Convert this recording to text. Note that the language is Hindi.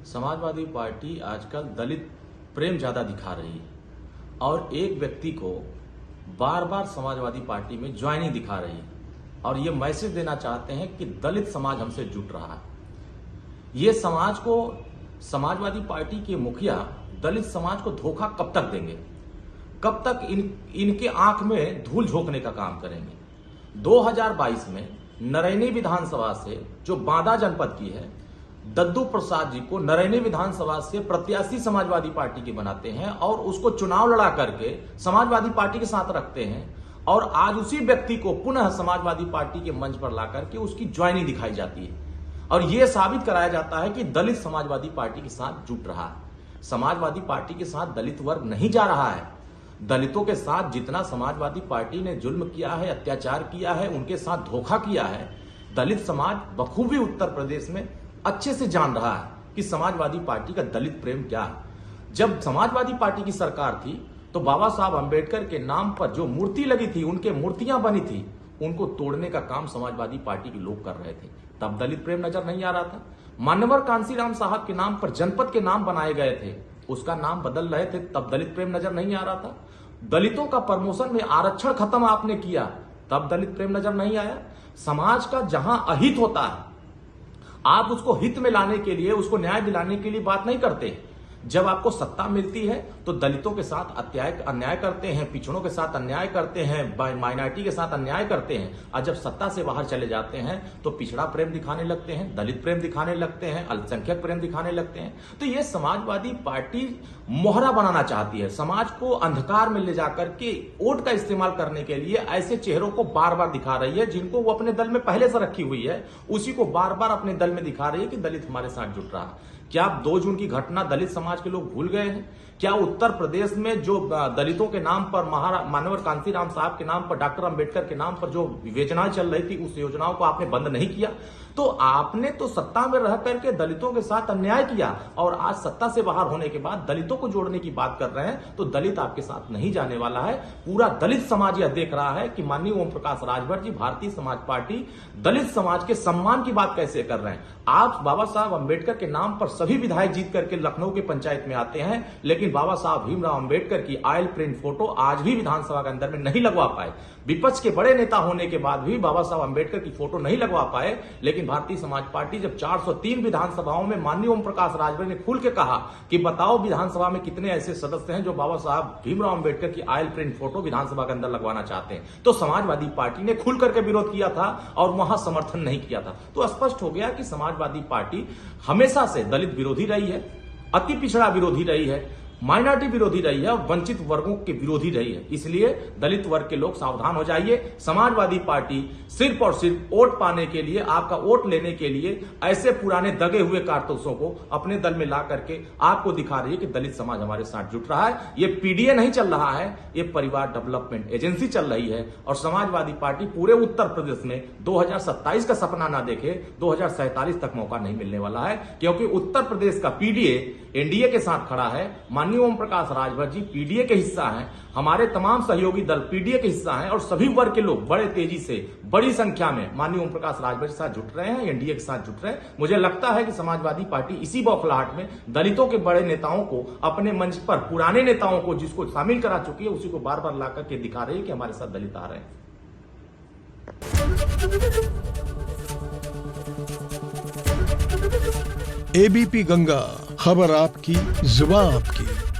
समाजवादी पार्टी आजकल दलित प्रेम ज़्यादा दिखा रही है और एक व्यक्ति को बार बार समाजवादी पार्टी में ज्वाइनिंग दिखा रही है और ये मैसेज देना चाहते हैं कि दलित समाज हमसे जुट रहा है। ये समाज को, समाजवादी पार्टी के मुखिया दलित समाज को धोखा कब तक देंगे, कब तक इनके आंख में धूल झोंकने का काम करेंगे। 2022 में नरैनी विधानसभा से, जो बांदा जनपद की है, दद्दू प्रसाद जी को नरैनी विधानसभा से प्रत्याशी समाजवादी पार्टी के बनाते हैं और उसको चुनाव लड़ा करके समाजवादी पार्टी के साथ रखते हैं और आज उसी व्यक्ति को पुनः समाजवादी पार्टी के मंच पर ला करके उसकी ज्वाइनिंग दिखाई जाती है और यह साबित कराया जाता है कि दलित समाजवादी पार्टी के साथ जुट रहा है। समाजवादी पार्टी के साथ दलित वर्ग नहीं जा रहा है। दलितों के साथ जितना समाजवादी पार्टी ने जुल्म किया है, अत्याचार किया है, उनके साथ धोखा किया है, दलित समाज बखूबी उत्तर प्रदेश में अच्छे से जान रहा है कि समाजवादी पार्टी का दलित प्रेम क्या है। जब समाजवादी पार्टी की सरकार थी तो बाबा साहब अंबेडकर के नाम पर जो मूर्ति लगी थी, उनके मूर्तियां बनी थी, उनको तोड़ने का काम समाजवादी पार्टी के लोग कर रहे थे। तब दलित प्रेम नजर नहीं आ रहा था। मान्यवर कांसीराम साहब के नाम पर जनपद के नाम बनाए गए थे, उसका नाम बदल रहे थे, तब दलित प्रेम नजर नहीं आ रहा था। दलितों का प्रमोशन में आरक्षण खत्म आपने किया, तब दलित प्रेम नजर नहीं आया। समाज का जहां अहित होता है, आप उसको हित में लाने के लिए, उसको न्याय दिलाने के लिए बात नहीं करते। जब आपको सत्ता मिलती है तो दलितों के साथ अन्याय करते हैं, पिछड़ों के साथ अन्याय करते हैं, माइनॉरिटी के साथ अन्याय करते हैं, और जब सत्ता से बाहर चले जाते हैं तो पिछड़ा प्रेम दिखाने लगते हैं, दलित प्रेम दिखाने लगते हैं, अल्पसंख्यक प्रेम दिखाने लगते हैं। तो ये समाजवादी पार्टी मोहरा बनाना चाहती है, समाज को अंधकार में ले जाकर के वोट का इस्तेमाल करने के लिए ऐसे चेहरों को बार बार दिखा रही है जिनको वो अपने दल में पहले से रखी हुई है, उसी को बार बार अपने दल में दिखा रही है कि दलित हमारे साथ जुट रहा है। क्या 2 जून की घटना दलित समाज के लोग भूल गए हैं? क्या उत्तर प्रदेश में जो दलितों के नाम पर, मान्यवर कांसीराम साहब के नाम पर, डॉक्टर अंबेडकर के नाम पर जो योजनाएं चल रही थी, उस योजनाओं को आपने बंद नहीं किया? तो आपने तो सत्ता में रह करके दलितों के साथ अन्याय किया और आज सत्ता से बाहर होने के बाद दलितों को जोड़ने की बात कर रहे हैं। तो दलित आपके साथ नहीं जाने वाला है। पूरा दलित समाज यह देख रहा है कि माननीय ओम प्रकाश राजभर जी, भारतीय समाज पार्टी, दलित समाज के सम्मान की बात कैसे कर रहे हैं। आप बाबा साहब अंबेडकर के नाम पर सभी विधायक जीत करके लखनऊ के पंचायत में आते हैं, लेकिन बाबा साहब भीमराव अंबेडकर की ऑयल प्रिंट फोटो आज भी विधानसभा के अंदर में नहीं लगवा पाए। विपक्ष के बड़े नेता होने के बाद भी बाबा साहब अंबेडकर की फोटो नहीं लगवा पाए, लेकिन भारतीय समाज पार्टी जब 403 विधानसभाओं में माननीय ओम प्रकाश राजभर ने खुल के कहा कि बताओ विधानसभा में कितने ऐसे सदस्य हैं जो बाबा साहब भीमराव अंबेडकर की ऑयल प्रिंट फोटो विधानसभा के अंदर लगवाना चाहते हैं, तो समाजवादी पार्टी ने खुल करके विरोध किया था और वहां समर्थन नहीं किया था। तो स्पष्ट हो गया कि समाजवादी पार्टी हमेशा से दलित विरोधी रही है, अति पिछड़ा विरोधी रही है, माइनॉरिटी विरोधी रही है और वंचित वर्गों के विरोधी रही है। इसलिए दलित वर्ग के लोग सावधान हो जाइए। समाजवादी पार्टी सिर्फ और सिर्फ वोट पाने के लिए, आपका वोट लेने के लिए ऐसे पुराने दगे हुए कारतूसों को अपने दल में ला करके आपको दिखा रही है कि दलित समाज हमारे साथ जुट रहा है। ये पीडीए नहीं चल रहा है, ये परिवार डेवलपमेंट एजेंसी चल रही है। और समाजवादी पार्टी पूरे उत्तर प्रदेश में 2027 का सपना ना देखे, 2047 तक मौका नहीं मिलने वाला है, क्योंकि उत्तर प्रदेश का पीडीए एनडीए के साथ खड़ा है। माननीय ओम प्रकाश राजभर जी पीडीए के हिस्सा हैं, हमारे तमाम सहयोगी दल पीडीए के हिस्सा हैं और सभी वर्ग के लोग बड़े तेजी से, बड़ी संख्या में माननीय ओम प्रकाश राजभर के साथ जुट रहे हैं, एनडीए के साथ जुट रहे हैं। मुझे लगता है कि समाजवादी पार्टी इसी बौखलाहट में दलितों के बड़े नेताओं को अपने मंच पर, पुराने नेताओं को जिसको शामिल करा चुकी है, उसी को बार बार ला करके दिखा रही है कि हमारे साथ दलित आ रहे हैं। एबीपी गंगा, खबर आपकी, जुबान आपकी।